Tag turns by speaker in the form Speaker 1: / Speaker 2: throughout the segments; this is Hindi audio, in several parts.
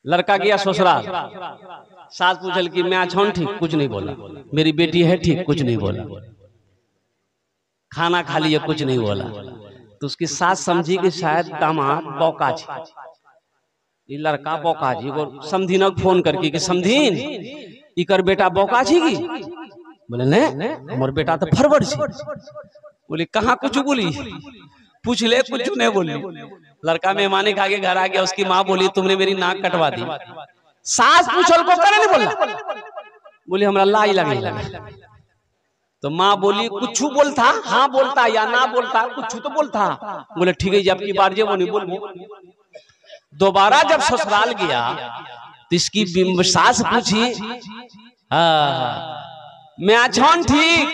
Speaker 1: लड़का गया ससुराल, सास पूछल कि मैं अच्छा हूं ठीक, कुछ नहीं बोला। मेरी बेटी है ठीक, कुछ नहीं बोला। खाना खा लिया, कुछ नहीं बोला। तो उसकी सास समझी कि शायद दामाद बौका छी, ये लड़का बौका जी। समधीन फोन करके कि समधीन इकर बेटा बौका छी की? बोले ने हमार बेटा तो फरवर्ड छी। बोले कहाँ कुछ बोली? पूछ ले, कुछ नहीं बोली। लड़का मेहमानी खा के घर आ गया, उसकी माँ बोली तुमने मेरी नाक कटवा दी। सास पूछल को करे नहीं बोला, बोली हमरा लाई लगे। तो माँ बोली कुछ बोलता, हाँ बोलता या ना बोलता, कुछ तो बोलता। बोले ठीक है, जब की बार जे वो नहीं बोल। दोबारा जब ससुराल गया तो इसकी सास पूछी मैं अच्छा ठीक?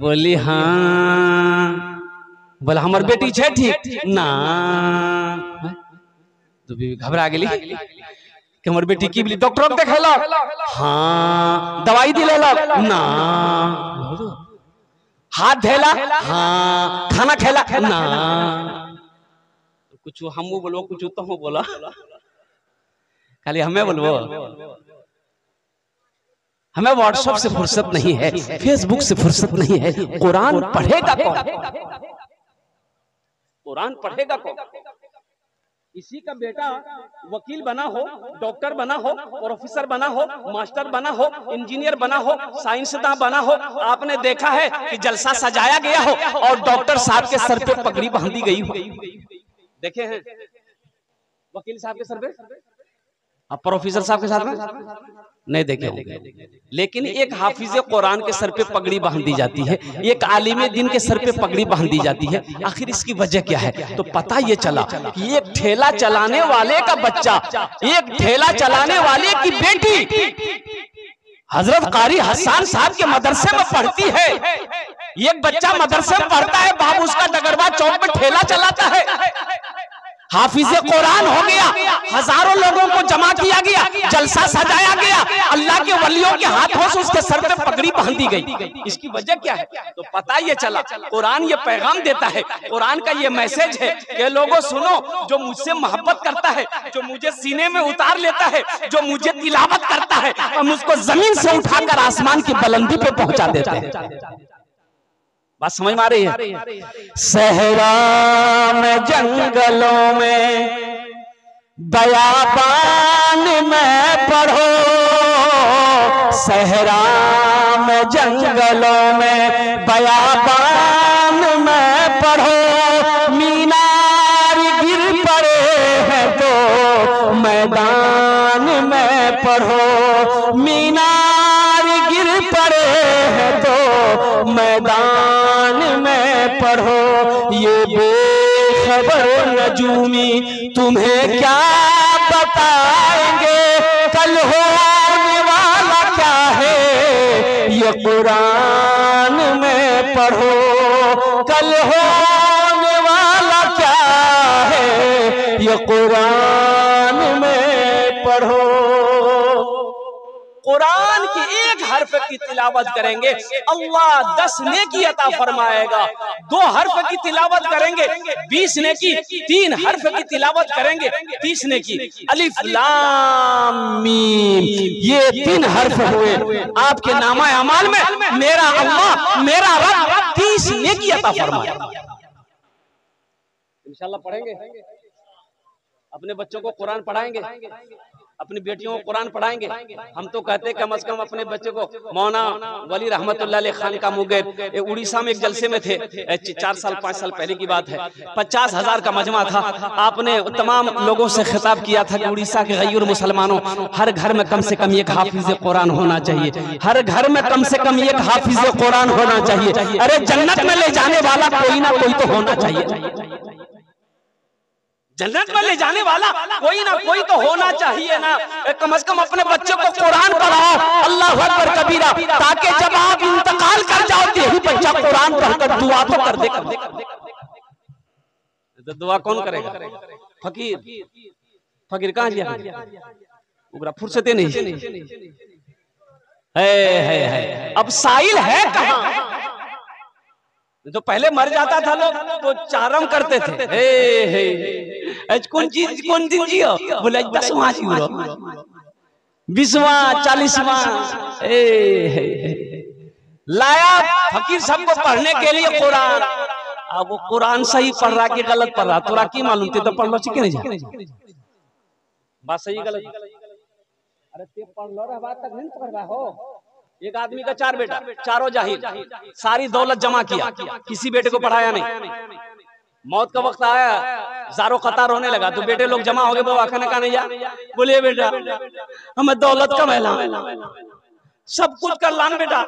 Speaker 1: बोली हाँ। बोला हमार बेटी छे ठीक ना? तो घबरा गई कि हमार बेटी की बोली डॉक्टर देखेला? हाँ। दवाई दिलेला? ना। हाथ धोला? हाँ। खाना खेला? ना। कुछ हम बोलो, कुछ तो हम बोला, खाली हमें बोलबो। हमें व्हाट्सएप से फुर्सत नहीं है, फेसबुक से फुर्सत नहीं है। कुरान पढ़ेगा कौन? कुरान पढ़ेगा कौन? इसी का बेटा वकील बना हो, डॉक्टर बना हो, प्रोफेसर बना हो, मास्टर बना हो, इंजीनियर बना हो, साइंसदान बना हो। आपने देखा है कि जलसा सजाया गया हो और डॉक्टर साहब के सर पे पगड़ी बांधी गई हो? देखे हैं वकील साहब के सर पे? अब प्रोफेसर साहब के साथ में नहीं देखे। लेकिन एक हाफिज कुरान के सर पे पगड़ी बांध दी जाती है, एक आलिम दिन के सर पे पगड़ी बांध दी जाती है। आखिर इसकी वजह क्या है? तो पता ये चला कि एक ठेला चलाने वाले का बच्चा, एक ठेला चलाने वाले की बेटी हजरत कारी हसन साहब के मदरसे में पढ़ती है। एक बच्चा मदरसे में पढ़ता है, बाबू उसका डगरवा चौक में ठेला चलाता है। हाफिज कुरान हो गया, हजारों लोगों को जमा किया गया, जलसा सजाया गया, अल्लाह के वलियों के हाथों से उसके सर पे पगड़ी बांधी गई। इसकी वजह क्या है? तो पता ये चला कुरान ये पैगाम देता है, कुरान का ये मैसेज है कि लोगों सुनो, जो मुझसे मोहब्बत करता है, जो मुझे सीने में उतार लेता है, जो मुझे तिलावत करता है, हम उसको जमीन से उठाकर आसमान की बुलंदी पे पहुंचा देते हैं। बात समझ में आ रही है? सहरा में जंगलों में बयाबान में पढ़ो, सहरा में जंगलों में बयाबान में पढ़ो। मीनार गिर पड़े हैं तो मैदान में पढ़ो, मीनार गिर पड़े हैं तो मैदान पढ़ो। ये बेखबर नजूमी तुम्हें क्या बताएंगे, कल होने वाला क्या है ये कुरान में पढ़ो, कल होने वाला क्या है ये कुरान में पढ़ो। कुरान की एक हर्फ की तिलावत करेंगे अल्लाह 10 नेकी अता फरमाएगा, 2 हर्फ की तिलावत करेंगे 20 नेकी, 3 हर्फ की तिलावत करेंगे 30 नेकी। अलिफ लाम मीम, ये 3 हर्फ हुए आपके नामा अमाल में मेरा अल्लाह मेरा रब 30 नेकी अता फरमाएगा। इंशाल्लाह पढ़ेंगे, अपने बच्चों को कुरान पढ़ाएंगे, अपनी बेटियों को कुरान पढ़ाएंगे। हम तो कहते कम से कम अपने बच्चे को मौना वली रहमतुल्लाह अलैह खान का मुगैर उड़ीसा में एक जलसे में थे, 4 साल 5 साल पहले की बात है। 50,000 का मजमा था। आपने तमाम लोगों से खिताब किया था कि उड़ीसा के गैर मुसलमानों, हर घर में कम से कम एक हाफिज कुरान होना चाहिए, हर घर में कम से कम एक हाफिज कुरान होना चाहिए। अरे जन्नत में ले जाने वाला कोई ना कोई तो होना चाहिए, जन्नत में ले जाने वाला कोई ना कोई तो होना चाहिए ना। कम से कम अपने बच्चों को कुरान पढ़ाओ, अल्लाह अकबर कबीरा, ताकि जब आप इंतकाल कर जाओ तो यही बच्चा कुरान पढ़कर दुआ तो कर दे। तो दुआ कौन करेगा? फकीर, फकीर कहाँ गया? उगरा फुर्सते नहीं है। अब साइल है कहाँ? जो पहले मर जाता था लोग तो चारम करते थे, हे हे
Speaker 2: कौन चीज कौन दिन जियो? बोले 10वां जियो, 20वां, 40वां। लाया फकीर सबको पढ़ने के लिए कुरान। अब वो कुरान सही पढ़ रहा कि गलत पढ़ रहा, तोरा की मालूम? ते तो पढ़ लो कि नहीं?
Speaker 1: बात सही गलत? अरे ते पढ़ लो रे, बात तक नहीं पढ़ रहा हो। एक आदमी का 4 बेटा, चारों जाहिल, सारी दौलत जमा किया, किसी बेटे को पढ़ाया नहीं। मौत का वक्त आया, ज़ारो कतार होने लगा, तो बेटे लोग जमा हो गए, बाबा खाने का नहीं जा। बोलिए बेटा हमें दौलत का महला, सब कुछ कर लान बेटा,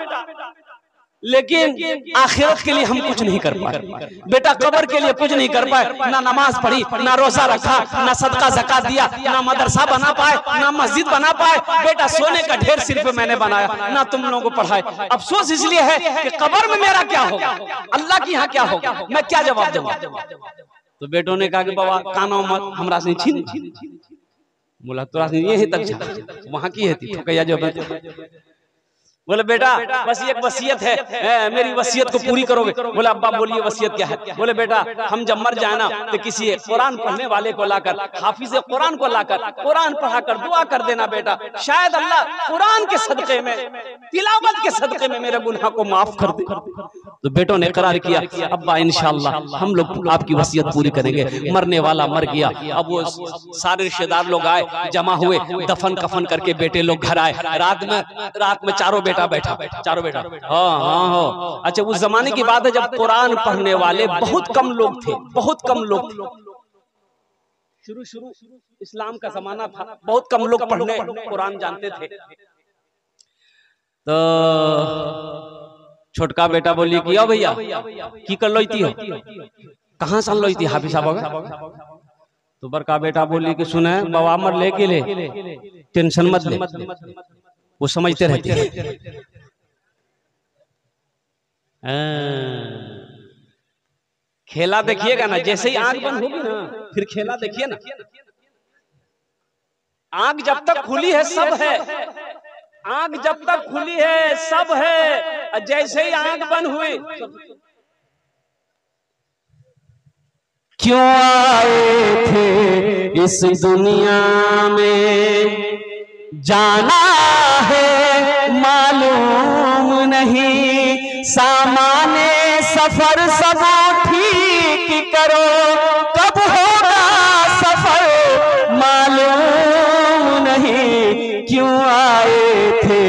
Speaker 1: लेकिन आखिरत के लिए हम कुछ नहीं कर पाए। बेटा कब्र के लिए कुछ नहीं कर पाए, ना नमाज पढ़ी, ना रोजा रखा, ना सदका ज़कात दिया, ना मदरसा बना पाए, ना मस्जिद बना पाए। बेटा सोने का ढेर सिर्फ मैंने बनाया, ना तुम लोगों को पढ़ाए। अफसोस इसलिए है कि कब्र में मेरा क्या होगा, अल्लाह की यहाँ क्या होगा, मैं क्या जवाब दूंगा? तो बेटों ने कहा कि बाबा कानो मत, हमरा से छीन। बोला तोरा यही तक वहां की है थी ठोकैया जो। बोले बेटा बस एक वसीयत है, मेरी वसीयत को पूरी करोगे? बोले अब्बा बोलिए वसीयत क्या है? बोले बेटा हम जब मर जाए ना तो किसी कुरान पढ़ने वाले को लाकर, हाफिज कुरान को लाकर कुरान पढ़ाकर दुआ कर देना बेटा, शायद अल्लाह कुरान के सदके में, तिलावत के सदके में मेरे गुनाह को माफ कर दे। तो बेटों ने करार किया अब्बा इंशाअल्लाह हम लोग आपकी वसीयत पूरी करेंगे। मरने वाला मर गया। अब वो सारे रिश्तेदार लोग आए, जमा हुए, दफन कफन करके बेटे लोग घर आए। रात में चारों बेटा बैठा, चारों बेटा। हाँ। अच्छा उस जमाने की बात है जब कुरान पढ़ने वाले बहुत कम लोग थे, बहुत कम लोग थे। शुरू इस्लाम का जमाना था, बहुत कम लोग पढ़ने कुरान जानते थे। तो छोटका बेटा बोली कि ओ भैया की कर लो हो, कहाँ सन लो हाफिज साहब? तो बड़का बेटा बोली कि सुने बाबा मर ले के ले, टेंशन मत ले, वो समझते रहते हैं। खेला देखिएगा ना, जैसे ही आंख बंद होगी ना फिर खेला देखिए ना। आंख जब तक खुली है सब है, आंख जब तक खुली है सब है, जैसे ही आंख बंद हुई।
Speaker 2: क्यों आए थे इस दुनिया में, जाना है मालूम नहीं, सामाने सफर सब ठीक करो, कब होगा सफर मालूम नहीं। क्यों आए थे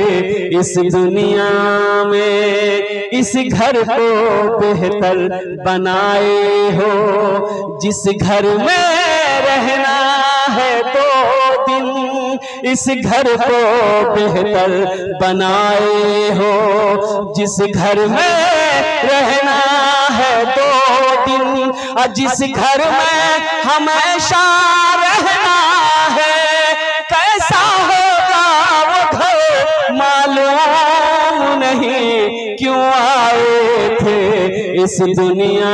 Speaker 2: इस दुनिया में, इस घर को बेहतर बनाए हो, जिस घर में रहना है 2 दिन, इस घर को बेहतर बनाए हो, जिस घर में रहना है 2 दिन, जिस घर में हमेशा रहना है, कैसा होगा वो घर मालूम नहीं। क्यों आए थे इस दुनिया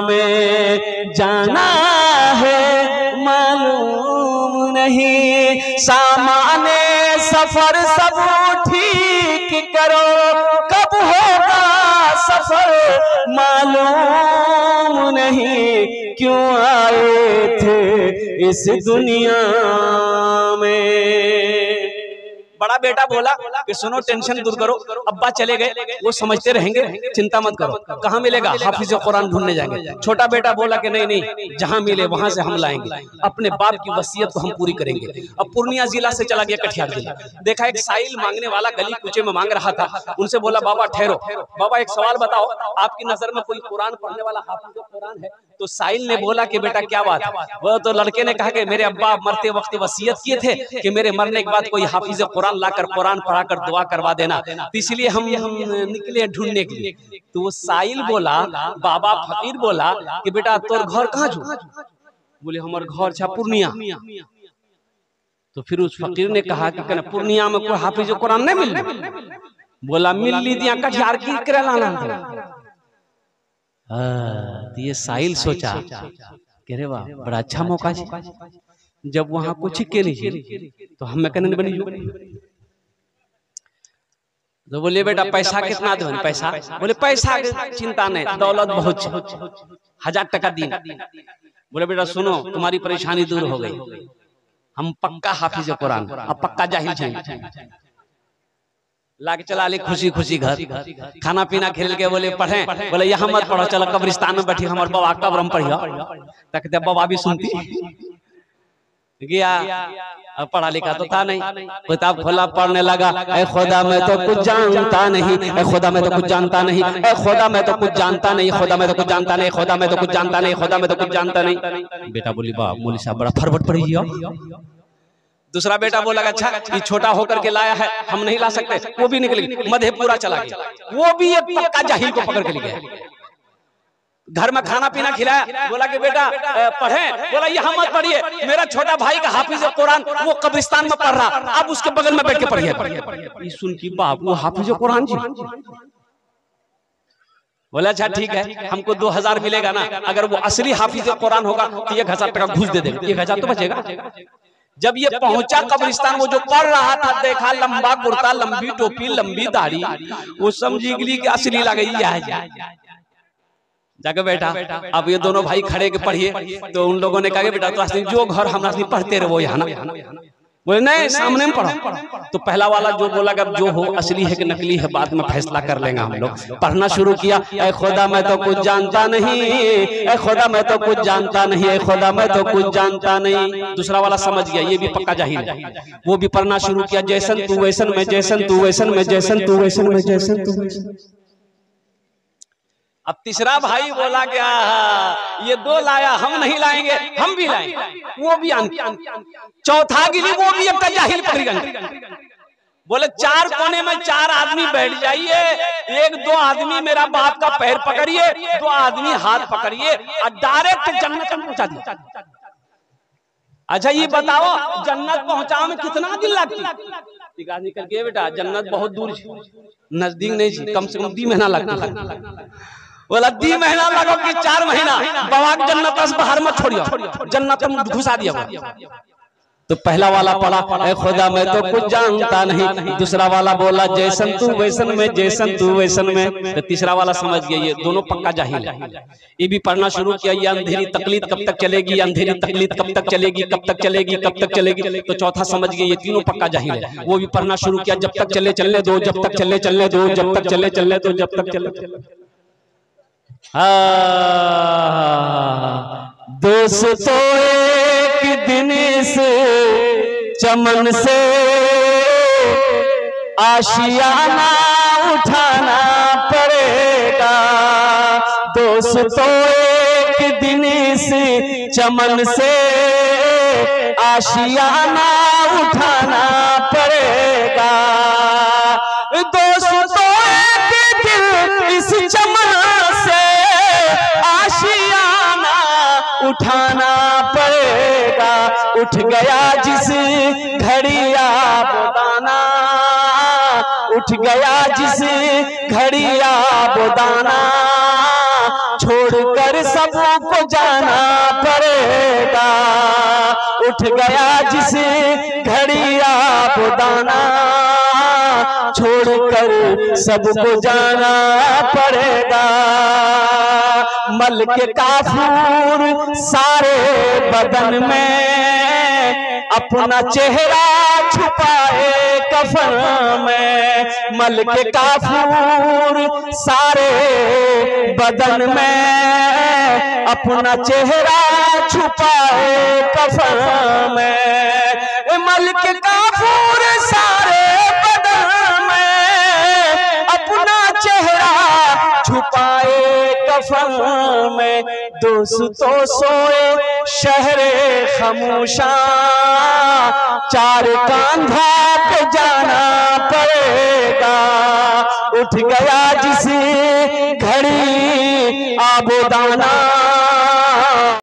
Speaker 2: में, जाना है मालूम नहीं, सामाने सफर सब ठीक करो, कब होगा सफर मालूम नहीं। क्यों आए थे इस दुनिया में। बड़ा बेटा बोला कि सुनो टेंशन दूर करो, अब्बा चले गए वो समझते रहेंगे, चिंता मत करो, कहाँ मिलेगा? हाफिज कुरान ढूंढने जाएंगे। छोटा बेटा बोला कि नहीं नहीं, जहाँ मिले वहां से हम लाएंगे, अपने बाप की वसीयत को हम पूरी करेंगे। अब पूर्णिया जिला से चला गया कटिहार जिला, देखा एक साइल मांगने वाला गली कुचे में मांग रहा था। उनसे बोला बाबा ठहरो, बाबा एक सवाल बताओ, आपकी नजर में कोई कुरान पढ़ने वाला हाफिज कुरान है? तो साइल ने बोला कि बेटा क्या बात? वो तो लड़के ने कहा कि मेरे अब्बा मरते वक्त वसीयत किए थे कि मेरे मरने के बाद कोई हाफिज कुरान लाकर कुरान पढ़ाकर दुआ करवा देना, तो इसलिए हम निकले ढूंढने के लिए। तो वो साइल बोला, बाबा फकीर बोला कि बेटा तोर घर कहाँ छो? बोले हमारे घर छा पूर्णिया। तो फिर उस फकीर ने कहा कि पूर्णिया में कोई हाफिज कुरान नहीं मिल? बोला मिल ली दिया कटिहार की करे लाना। ये साहिल सोचा कि रे वाह बड़ा अच्छा मौका है, जब वहां कुछ के नहीं तो हम कहने बनी। तो बोले बेटा पैसा कितना दो? पैसा? बोले पैसा चिंता नहीं, दौलत बहुत, 1000 टका दिन। बोले बेटा सुनो, तुम्हारी परेशानी दूर हो गई, हम पक्का हाफिज कुरान, अब पक्का जाहिल चाहिए। लाके चला ले खुशी खुशी घर, खाना पीना खेल के बोले पढ़े, बोले यहाँ मत पढ़ो, चलो कब्रिस्तान में बैठी हमारे बाबा कब्र में पढ़ियो। तक बाबा भी सुनती गया, अब पढ़ा लिखा तो था नहीं, किताब खोला पढ़ने लगा, ऐ खुदा मैं तो कुछ जानता नहीं, ऐ खुदा मैं तो कुछ जानता नहीं, ऐ खुदा मैं तो कुछ जानता नहीं, खुदा मैं तो कुछ जानता नहीं, खुदा मैं तो कुछ जानता नहीं, खुदा मैं तो कुछ जानता नहीं। बेटा बोली बाप मौलवी साहब बड़ा फरवट पड़ी हो। दूसरा बेटा बोला अच्छा ये छोटा होकर के लाया है, हम नहीं ला सकते, वो भी निकल गई, मधेपुरा चला गया, वो भी एक पक्का जाहिल को पकड़ के ले गया। घर में खाना पीना खिलाया, बोला कि बेटा पढ़े, बोला यहाँ मत पढ़िए, मेरा छोटा भाई का हाफिज कुरान वो कब्रिस्तान में पढ़ रहा, अब उसके बगल में बैठ के पढ़िए। सुन की बाप वो हाफिज कुरान जी। बोला अच्छा ठीक है, हमको 2000 मिलेगा ना, अगर वो असली हाफिज कुरान होगा तो 1000 टका घूस दे देगा, 1000 तो बचेगा। जब ये पहुंचा कब्रिस्तान, वो जो पढ़ रहा था देखा लंबा कुर्ता, लंबी टोपी, लंबी दाढ़ी, वो समझी गई कि असली लग गई है। जाके बैठा, अब ये दोनों भाई खड़े के पढ़िए, तो उन लोगों ने कहा बेटा तो जो घर हम पढ़ते रहे वो यहाँ ना, बोले नहीं सामने में पढ़ो। तो पहला वाला जो बोला कि अब जो हो असली है कि नकली है बाद में फैसला कर लेंगे हम लोग। पढ़ना शुरू किया, ऐ खुदा मैं तो कुछ जानता नहीं, ऐ खुदा मैं तो कुछ जानता नहीं, ऐ खुदा मैं तो कुछ जानता नहीं। दूसरा वाला समझ गया ये भी पक्का जाहिल है, वो भी पढ़ना शुरू किया, जैसन तू वैसन में, जैसन तू वैसन में, जैसन तू वैसन में, जैसन तू वैसन। अब तीसरा भाई बोला क्या ये 2 लाया, हम नहीं लाएंगे, हम भी लाएंगे, वो भी चौथा गिरी, वो भी अब जाहिल पकड़ गए। बोले 4 कोने में 4 आदमी बैठ जाइए, 1-2 आदमी मेरा बाप का पैर पकड़िए, 2 आदमी हाथ पकड़िए और डायरेक्ट जन्नत में पहुंचा दिए। अच्छा ये बताओ जन्नत पहुंचाओ में कितना दिन लगती? निकल के बेटा जन्नत बहुत दूर, नजदीक नहीं, कम से कम 2 महीना लगता। बोला 2 महीना लगो कि 4 महीना, बाबा जन्नत बाहर मत छोड़ियो, जन्नत में घुसा दिया। तो पहला वाला पढ़ा, ऐ खुदा मैं तो कुछ जानता नहीं। दूसरा वाला बोला जैसन तू वैसन में, जैसन तू वैसन में। तो तीसरा वाला समझ गया ये दोनों पक्का जाहिल है। ये भी पढ़ना शुरू किया, ये अंधेरी तकलीद कब तक चलेगी, अंधेरी तकलीद कब तक चलेगी, कब तक चलेगी, कब तक चलेगी। तो चौथा समझ गया ये तीनों पक्का जाहिल है, वो भी पढ़ना शुरू किया, जब तक चले चलने दो, जब तक चले चलने दो, जब तक चले चलने दो, जब तक चले। दोस्तों एक दिन से चमन से आशियाना उठाना पड़ेगा। दोस्तों एक दिन से चमन से आशियाना उठाना पड़ेगा। दोस्तों एक दिन इस चमन से आशियाना उठाना पड़ेगा। उठ गया जिस घड़िया बोदाना, उठ गया जिस घड़िया बोदाना, छोड़कर सबको जाना पड़ेगा। उठ गया जिस घड़िया बोदाना, छोड़कर सबको जाना पड़ेगा। मल के काफूर सारे बदन में, अपना चेहरा छुपाए कफन में। मल के काफूर सारे बदन में, अपना चेहरा छुपाए कफन में। मल के काफूर सारे बदन में, अपना चेहरा छुपाए कफन में। दोस्तों सोए शहरे खामोशा, 4 कांधा पे जाना पड़ेगा। उठ गया जिस घड़ी आबोदाना,